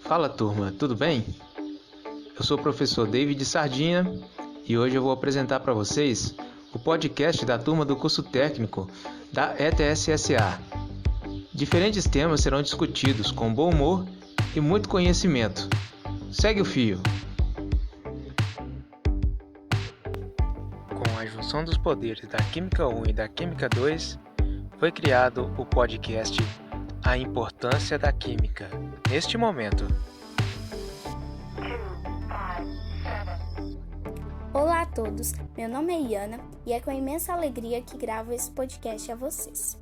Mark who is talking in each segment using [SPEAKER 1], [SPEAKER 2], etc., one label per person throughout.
[SPEAKER 1] Fala turma, tudo bem? Eu sou o professor David Sardinha e hoje eu vou apresentar para vocês o podcast da turma do curso técnico da ETSSA. Diferentes temas serão discutidos com bom humor e muito conhecimento. Segue o fio! Com a junção dos poderes da Química 1 e da Química 2, foi criado o podcast A Importância da Química, neste momento.
[SPEAKER 2] Olá a todos, meu nome é Iana e é com imensa alegria que gravo esse podcast a vocês.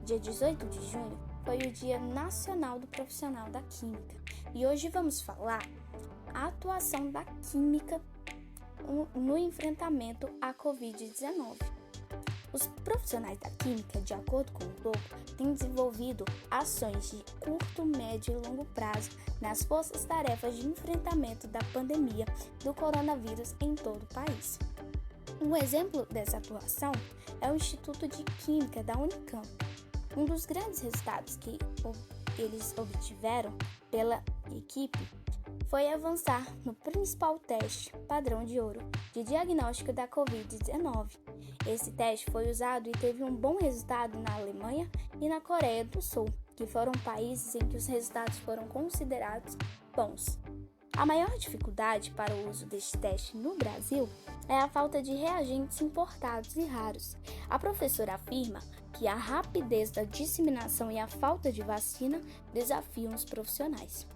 [SPEAKER 2] Dia 18 de junho foi o Dia Nacional do Profissional da Química e hoje vamos falar a atuação da química no enfrentamento à Covid-19. Os profissionais da química, de acordo com o Globo, têm desenvolvido ações de curto, médio e longo prazo nas forças-tarefas de enfrentamento da pandemia do coronavírus em todo o país. Um exemplo dessa atuação é o Instituto de Química da Unicamp. Um dos grandes resultados que eles obtiveram pela equipe foi avançar no principal teste padrão de ouro de diagnóstico da Covid-19. Esse teste foi usado e teve um bom resultado na Alemanha e na Coreia do Sul, que foram países em que os resultados foram considerados bons. A maior dificuldade para o uso deste teste no Brasil é a falta de reagentes importados e raros. A professora afirma que a rapidez da disseminação e a falta de vacina desafiam os profissionais.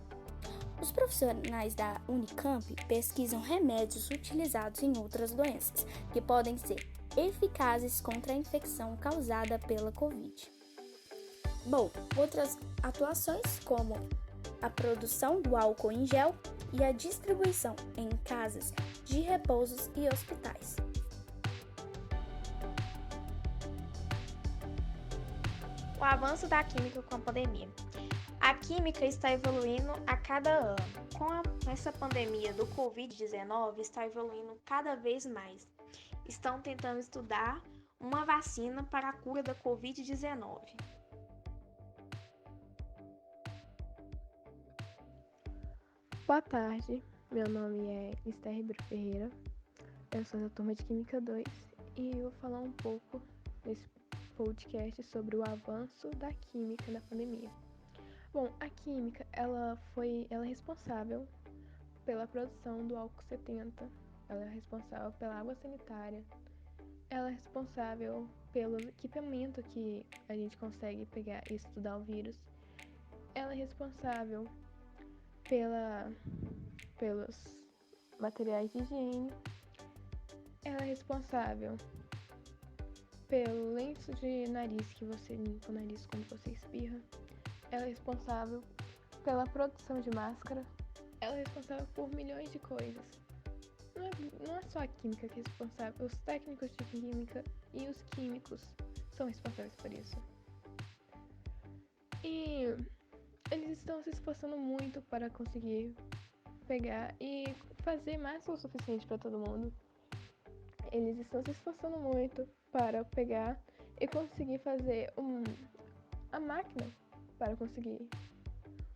[SPEAKER 2] Os profissionais da Unicamp pesquisam remédios utilizados em outras doenças, que podem ser eficazes contra a infecção causada pela Covid. Outras atuações como a produção do álcool em gel e a distribuição em casas de repousos e hospitais.
[SPEAKER 3] O avanço da química com a pandemia. A química está evoluindo a cada ano. Com essa pandemia do Covid-19, está evoluindo cada vez mais. Estão tentando estudar uma vacina para a cura da Covid-19.
[SPEAKER 4] Boa tarde, meu nome é Esther Ribeiro Ferreira, eu sou da turma de Química 2 e eu vou falar um pouco nesse podcast sobre o avanço da química na pandemia. A química ela é responsável pela produção do álcool 70, ela é responsável pela água sanitária, ela é responsável pelo equipamento que a gente consegue pegar e estudar o vírus, ela é responsável pelos materiais de higiene, ela é responsável pelo lenço de nariz que você limpa o nariz quando você espirra, ela é responsável pela produção de máscara, ela é responsável por milhões de coisas. Não é só a química que é responsável, os técnicos de química e os químicos são responsáveis por isso. E eles estão se esforçando muito para conseguir pegar e fazer máscara o suficiente para todo mundo. Eles estão se esforçando muito para pegar e conseguir fazer a máquina para conseguir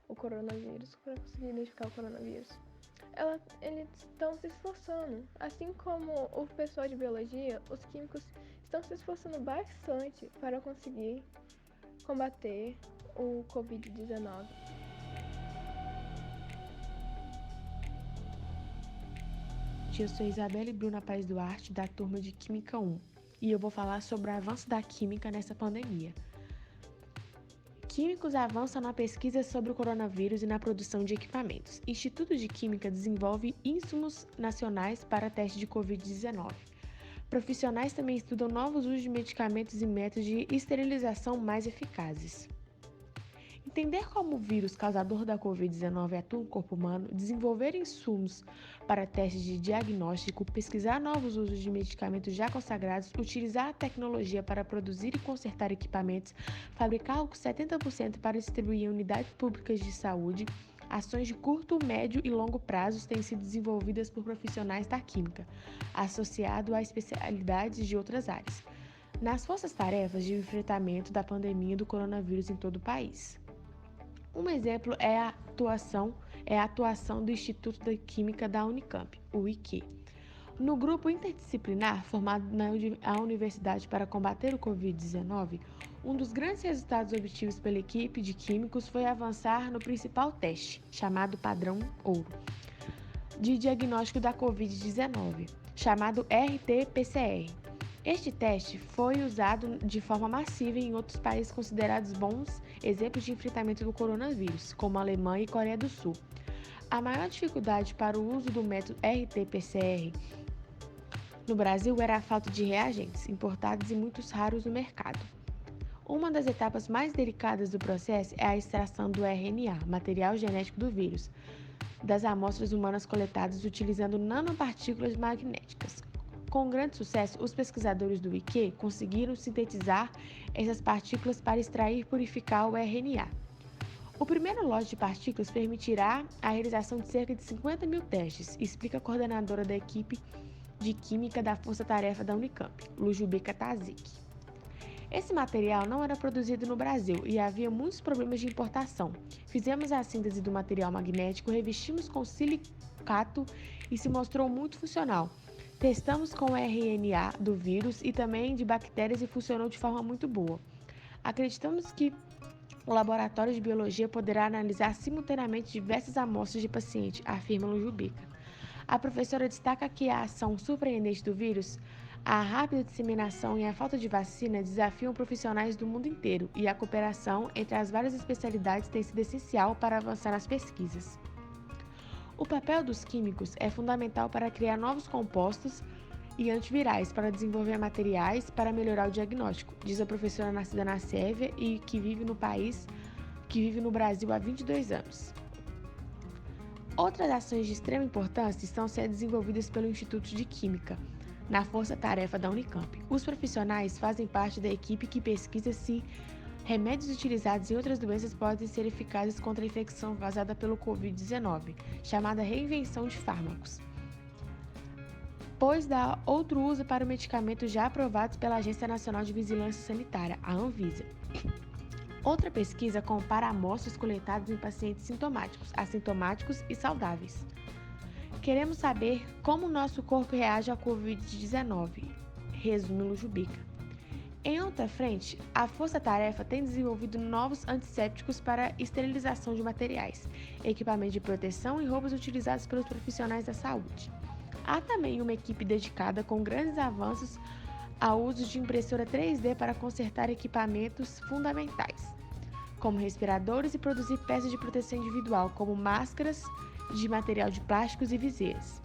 [SPEAKER 4] o coronavírus, para conseguir identificar o coronavírus. Eles estão se esforçando, assim como o pessoal de biologia, os químicos estão se esforçando bastante para conseguir combater o Covid-19.
[SPEAKER 5] Eu sou Isabelle Bruna Paz Duarte, da turma de Química 1, e eu vou falar sobre o avanço da química nessa pandemia. Químicos avançam na pesquisa sobre o coronavírus e na produção de equipamentos. Instituto de Química desenvolve insumos nacionais para teste de Covid-19. Profissionais também estudam novos usos de medicamentos e métodos de esterilização mais eficazes. Entender como o vírus causador da Covid-19 atua no corpo humano, desenvolver insumos para testes de diagnóstico, pesquisar novos usos de medicamentos já consagrados, utilizar a tecnologia para produzir e consertar equipamentos, fabricar álcool 70% para distribuir em unidades públicas de saúde, ações de curto, médio e longo prazos têm sido desenvolvidas por profissionais da química, associado a especialidades de outras áreas, nas forças-tarefas de enfrentamento da pandemia do coronavírus em todo o país. Um exemplo é a atuação do Instituto de Química da Unicamp, o IQ. No grupo interdisciplinar formado na Universidade para combater o Covid-19, um dos grandes resultados obtidos pela equipe de químicos foi avançar no principal teste, chamado padrão ouro, de diagnóstico da Covid-19, chamado RT-PCR. Este teste foi usado de forma massiva em outros países considerados bons exemplos de enfrentamento do coronavírus, como a Alemanha e Coreia do Sul. A maior dificuldade para o uso do método RT-PCR no Brasil era a falta de reagentes, importados e muito raros no mercado. Uma das etapas mais delicadas do processo é a extração do RNA, material genético do vírus, das amostras humanas coletadas utilizando nanopartículas magnéticas. Com grande sucesso, os pesquisadores do IQ conseguiram sintetizar essas partículas para extrair e purificar o RNA. O primeiro lote de partículas permitirá a realização de cerca de 50 mil testes, explica a coordenadora da equipe de Química da Força Tarefa da Unicamp, Lujubica Tazik. Esse material não era produzido no Brasil e havia muitos problemas de importação. Fizemos a síntese do material magnético, revestimos com silicato e se mostrou muito funcional. Testamos com o RNA do vírus e também de bactérias e funcionou de forma muito boa. Acreditamos que o laboratório de biologia poderá analisar simultaneamente diversas amostras de paciente, afirma Lujubica. A professora destaca que a ação surpreendente do vírus, a rápida disseminação e a falta de vacina desafiam profissionais do mundo inteiro e a cooperação entre as várias especialidades tem sido essencial para avançar nas pesquisas. O papel dos químicos é fundamental para criar novos compostos e antivirais para desenvolver materiais para melhorar o diagnóstico, diz a professora nascida na Sérvia e que vive no Brasil há 22 anos. Outras ações de extrema importância estão sendo desenvolvidas pelo Instituto de Química, na Força Tarefa da Unicamp. Os profissionais fazem parte da equipe que pesquisa se remédios utilizados em outras doenças podem ser eficazes contra a infecção causada pelo Covid-19, chamada reinvenção de fármacos, pois dá outro uso para medicamentos já aprovados pela Agência Nacional de Vigilância Sanitária, a Anvisa. Outra pesquisa compara amostras coletadas em pacientes sintomáticos, assintomáticos e saudáveis. Queremos saber como o nosso corpo reage ao Covid-19, resume Lujubica. Em outra frente, a Força Tarefa tem desenvolvido novos antissépticos para esterilização de materiais, equipamentos de proteção e roupas utilizados pelos profissionais da saúde. Há também uma equipe dedicada com grandes avanços ao uso de impressora 3D para consertar equipamentos fundamentais, como respiradores e produzir peças de proteção individual, como máscaras de material de plásticos e viseiras.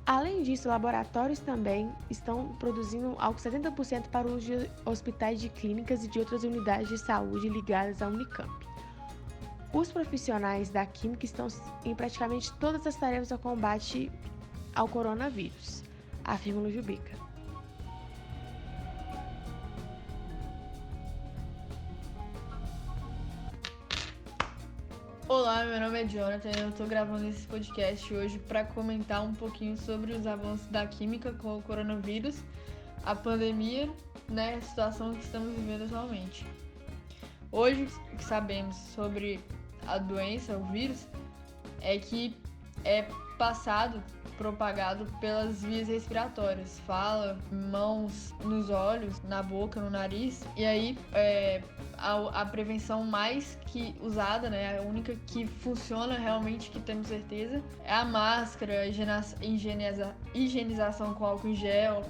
[SPEAKER 5] Além disso, laboratórios também estão produzindo algo 70% para o uso de hospitais, de clínicas e de outras unidades de saúde ligadas à Unicamp. Os profissionais da química estão em praticamente todas as tarefas ao combate ao coronavírus, afirma Lujubica.
[SPEAKER 6] Olá, meu nome é Jonathan e eu estou gravando esse podcast hoje para comentar um pouquinho sobre os avanços da química com o coronavírus, a pandemia, a situação que estamos vivendo atualmente. Hoje, o que sabemos sobre a doença, o vírus, é que é propagado pelas vias respiratórias, fala, mãos, nos olhos, na boca, no nariz, e aí a prevenção mais que usada, a única que funciona realmente, que temos certeza, é a máscara, a higienização com álcool em gel,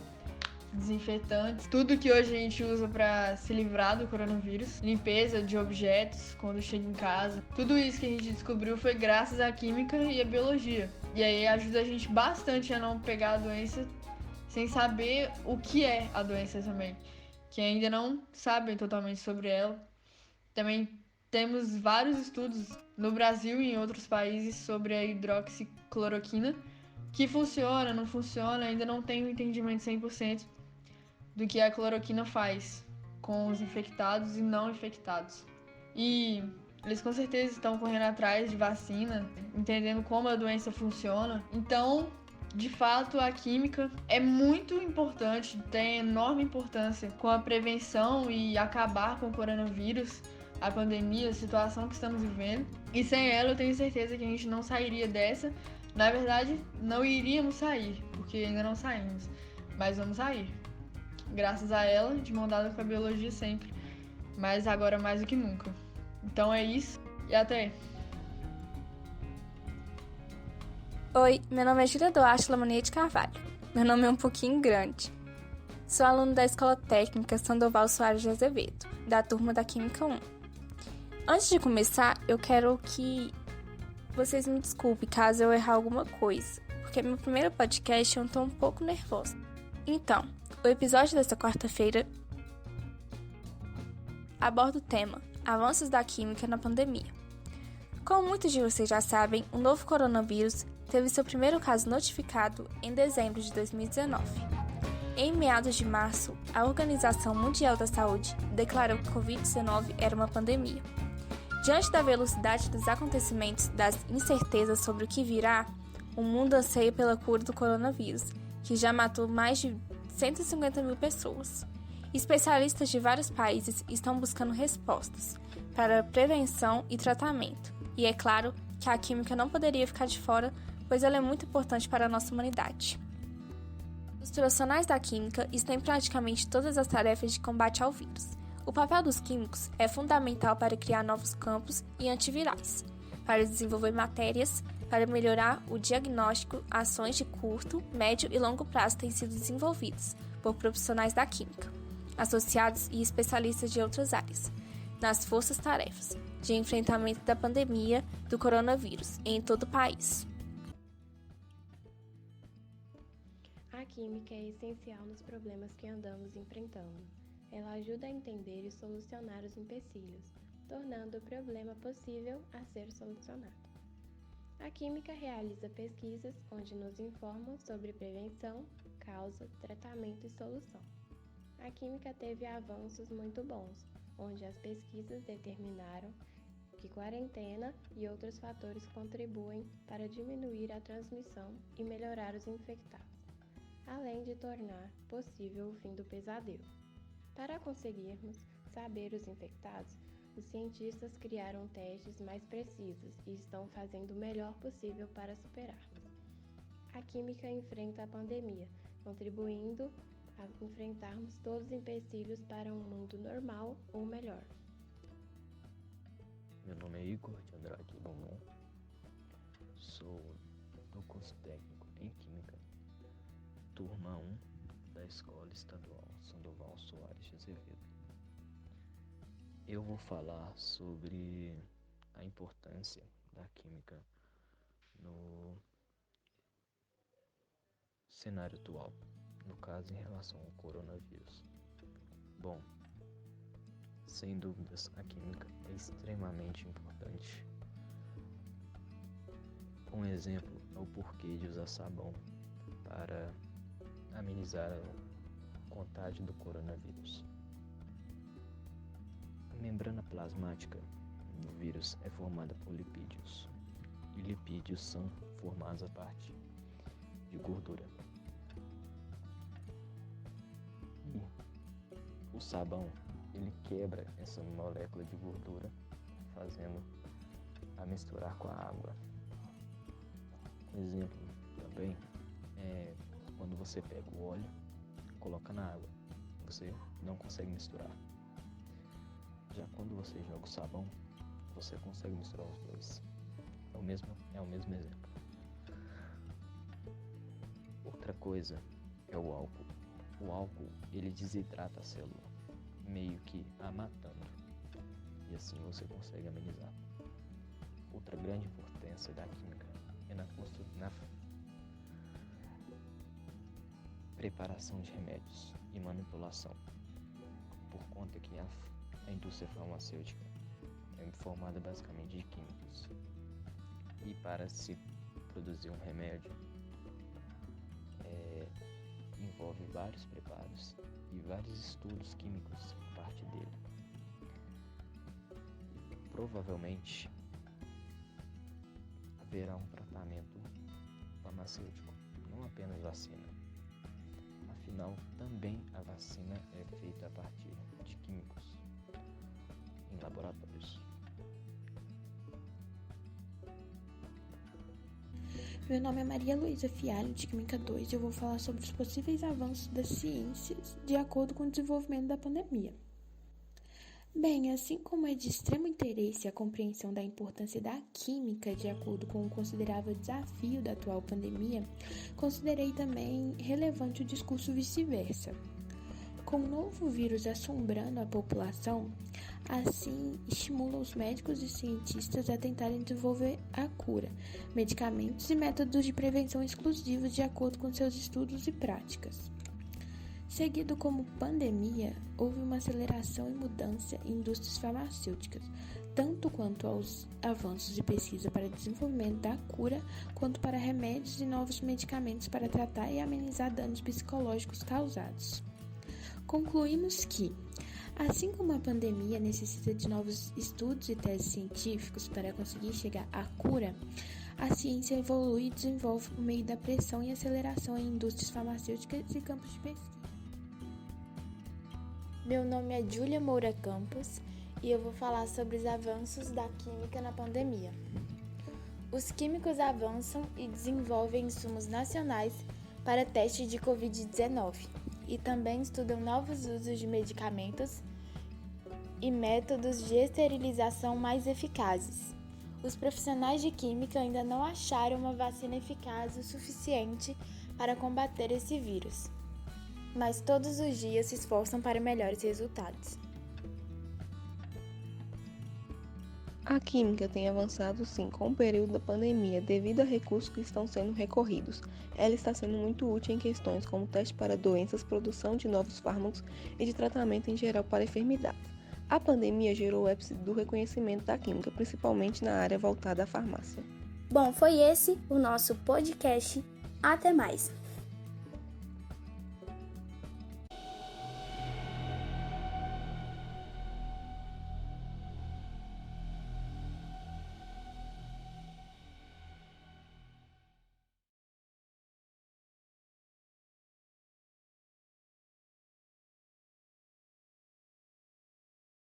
[SPEAKER 6] desinfetantes, tudo que hoje a gente usa para se livrar do coronavírus, limpeza de objetos quando chega em casa. Tudo isso que a gente descobriu foi graças à química e à biologia. E aí ajuda a gente bastante a não pegar a doença sem saber o que é a doença também, que ainda não sabem totalmente sobre ela. Também temos vários estudos no Brasil e em outros países sobre a hidroxicloroquina, que funciona, não funciona, ainda não tem um entendimento 100% do que a cloroquina faz com os infectados e não infectados. E eles com certeza estão correndo atrás de vacina, entendendo como a doença funciona. Então, de fato, a química é muito importante, tem enorme importância com a prevenção e acabar com o coronavírus, a pandemia, a situação que estamos vivendo. E sem ela eu tenho certeza que a gente não sairia dessa. Na verdade, não iríamos sair, porque ainda não saímos. Mas vamos sair. Graças a ela, de mão dada com a biologia sempre. Mas agora mais do que nunca. Então é isso e até!
[SPEAKER 7] Oi, meu nome é Júlia Duarte Lamonier de Carvalho. Meu nome é um pouquinho grande. Sou aluno da Escola Técnica Sandoval Soares de Azevedo, da turma da Química 1. Antes de começar, eu quero que vocês me desculpem caso eu errar alguma coisa, porque meu primeiro podcast eu tô um pouco nervosa. Então, o episódio desta quarta-feira aborda o tema Avanços da Química na Pandemia. Como muitos de vocês já sabem, o novo coronavírus teve seu primeiro caso notificado em dezembro de 2019. Em meados de março, a Organização Mundial da Saúde declarou que Covid-19 era uma pandemia. Diante da velocidade dos acontecimentos, das incertezas sobre o que virá, o mundo anseia pela cura do coronavírus, que já matou mais de 150 mil pessoas. Especialistas de vários países estão buscando respostas para prevenção e tratamento. E é claro que a química não poderia ficar de fora, pois ela é muito importante para a nossa humanidade. Os profissionais da química estão em praticamente todas as tarefas de combate ao vírus. O papel dos químicos é fundamental para criar novos campos e antivirais, para desenvolver matérias, para melhorar o diagnóstico. Ações de curto, médio e longo prazo têm sido desenvolvidas por profissionais da química, associados e especialistas de outras áreas, nas forças-tarefas de enfrentamento da pandemia do coronavírus em todo o país.
[SPEAKER 5] A química é essencial nos problemas que andamos enfrentando. Ela ajuda a entender e solucionar os empecilhos, tornando o problema possível a ser solucionado. A química realiza pesquisas onde nos informam sobre prevenção, causa, tratamento e solução. A química teve avanços muito bons, onde as pesquisas determinaram que quarentena e outros fatores contribuem para diminuir a transmissão e melhorar os infectados, além de tornar possível o fim do pesadelo. Para conseguirmos saber os infectados, os cientistas criaram testes mais precisos e estão fazendo o melhor possível para superarmos. A química enfrenta a pandemia, contribuindo a enfrentarmos todos os empecilhos para um mundo normal ou melhor.
[SPEAKER 8] Meu nome é Igor de Andrade Beaumont, sou do curso técnico em Química, turma 1 da Escola Estadual Sandoval Soares de Azevedo. Eu vou falar sobre a importância da química no cenário atual, no caso em relação ao coronavírus. Bom, sem dúvidas, a química é extremamente importante. Um exemplo é o porquê de usar sabão para amenizar a contágio do coronavírus. A membrana plasmática do vírus é formada por lipídios, e lipídios são formados a partir de gordura. E o sabão, ele quebra essa molécula de gordura, fazendo a misturar com a água. Um exemplo também é quando você pega o óleo, coloca na água, você não consegue misturar. Já quando você joga o sabão, você consegue misturar os dois. É o mesmo exemplo. Outra coisa é o álcool. O álcool, ele desidrata a célula, meio que a matando, e assim você consegue amenizar. Outra grande importância da química é na preparação de remédios e manipulação, por conta que a indústria farmacêutica é formada basicamente de químicos, e para se produzir um remédio envolve vários preparos e vários estudos químicos a parte dele. E provavelmente haverá um tratamento farmacêutico, não apenas vacina. Afinal, também a vacina é feita a partir de químicos. em laboratórios.
[SPEAKER 9] Meu nome é Maria Luísa Fialho, de Química 2, e eu vou falar sobre os possíveis avanços das ciências de acordo com o desenvolvimento da pandemia. Bem, assim como é de extremo interesse a compreensão da importância da química de acordo com o considerável desafio da atual pandemia, considerei também relevante o discurso vice-versa. Com o novo vírus assombrando a população, assim estimula os médicos e cientistas a tentarem desenvolver a cura, medicamentos e métodos de prevenção exclusivos de acordo com seus estudos e práticas. Seguido como pandemia, houve uma aceleração e mudança em indústrias farmacêuticas, tanto quanto aos avanços de pesquisa para desenvolvimento da cura, quanto para remédios e novos medicamentos para tratar e amenizar danos psicológicos causados. Concluímos que, assim como a pandemia necessita de novos estudos e testes científicos para conseguir chegar à cura, a ciência evolui e desenvolve por meio da pressão e aceleração em indústrias farmacêuticas e campos de pesquisa.
[SPEAKER 2] Meu nome é Júlia Moura Campos e eu vou falar sobre os avanços da química na pandemia. Os químicos avançam e desenvolvem insumos nacionais para teste de Covid-19 e também estudam novos usos de medicamentos e métodos de esterilização mais eficazes. Os profissionais de química ainda não acharam uma vacina eficaz o suficiente para combater esse vírus, mas todos os dias se esforçam para melhores resultados.
[SPEAKER 10] A química tem avançado sim com o período da pandemia devido a recursos que estão sendo recorridos. Ela está sendo muito útil em questões como teste para doenças, produção de novos fármacos e de tratamento em geral para enfermidades. A pandemia gerou o ápice do reconhecimento da química, principalmente na área voltada à farmácia.
[SPEAKER 2] Bom, foi esse o nosso podcast. Até mais!